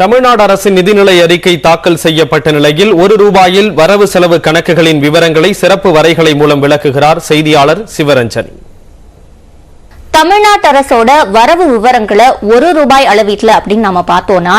தமிழ்நாடு அரசின் நிதிநிலை அறிக்கை தாக்கல் செய்யப்பட்ட நிலையில் ₹1 வரவு செலவு கணக்குகளின் விவரங்களை சிறப்பு வரைகலை மூலம் விளக்குகிறார் செய்தியாளர் சிவரஞ்சனி. தமிழ்நாட்டு அரசோட வரவு விவரங்களை ₹1 அளவீட்டுல அப்படின்னு நாம பார்த்தோம்னா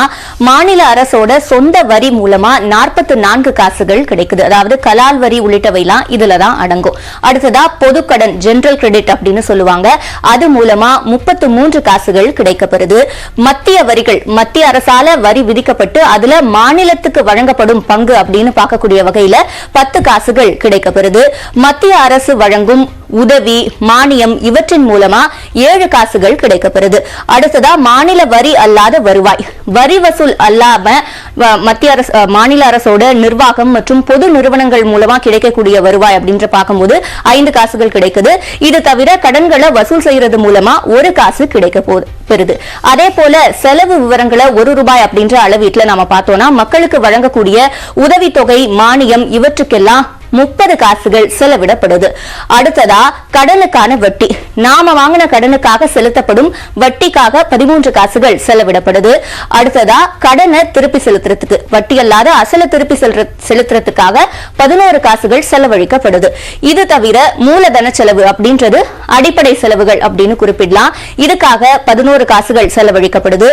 மாநில அரசோட சொந்த வரி மூலமா 44 காசுகள் கிடைக்குது. அதாவது கலால் வரி உள்ளிட்டவைலாம் இதுலதான் அடங்கும். அடுத்ததா பொதுக்கடன் ஜெனரல் கிரெடிட் அப்படின்னு சொல்லுவாங்க, அது மூலமா 33 காசுகள் கிடைக்கப்பெறுது. மத்திய வரிகள் மத்திய அரசால வரி விதிக்கப்பட்டு அதுல மாநிலத்துக்கு வழங்கப்படும் பங்கு அப்படின்னு பார்க்கக்கூடிய வகையில 10 காசுகள் கிடைக்கப்பெறுது. மத்திய அரசு வழங்கும் உதவி மானியம் இவற்றின் மூலமா 7 காசுகள் கிடைக்கப்பெறுது. அடுத்ததா மாநில வரி அல்லாத வருவாய், வரி வசூல் அல்லாம மத்திய அரசு மாநில அரசோட நிர்வாகம் மற்றும் பொது நிறுவனங்கள் மூலமா கிடைக்கக்கூடிய வருவாய் அப்படின்ற பார்க்கும்போது 5 காசுகள் கிடைக்குது. இது தவிர கடன்களை வசூல் செய்யறது மூலமா 1 காசு கிடைக்க பெறுது. அதே போல செலவு விவரங்களை ₹1 அப்படின்ற அளவீட்டுல நாம பார்த்தோம்னா மக்களுக்கு வழங்கக்கூடிய உதவித்தொகை மானியம் இவற்றுக்கெல்லாம் 30 காசுகள் செலவிடப்படுது. அடுத்ததா கடனுக்கான வட்டி, நாம வாங்கின கடனுக்காக செலுத்தப்படும் வட்டிக்காக 13 காசுகள் செலவிடப்படுது. அடுத்ததா கடனை திருப்பி செலுத்துறதுக்கு வட்டி அல்லாத அசல திருப்பி செலுத்துறதுக்காக 11 காசுகள் செலவழிக்கப்படுது. இது தவிர மூலதன செலவு அப்படின்றது அடிப்படை செலவுகள் அப்படின்னு குறிப்பிடலாம். இதுக்காக 11 காசுகள் செலவழிக்கப்படுது.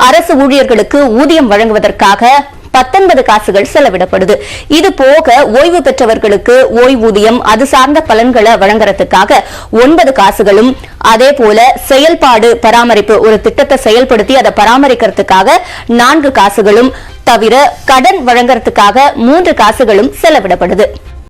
அரசு ஊழியர்களுக்கு ஊதியம் வழங்குவதற்காக 19 காசுகள் செலவிடப்படுது. இது போக ஓய்வு பெற்றவர்களுக்கு ஓய்வூதியம் அது சார்ந்த பலன்களை வழங்குறதுக்காக 9 காசுகளும், அதே போல செயல்பாடு பராமரிப்பு ஒரு திட்டத்தை செயல்படுத்தி அதை பராமரிக்கிறதுக்காக 4 காசுகளும் தவிர கடன் வழங்குறதுக்காக 3 காசுகளும் செலவிடப்படுது.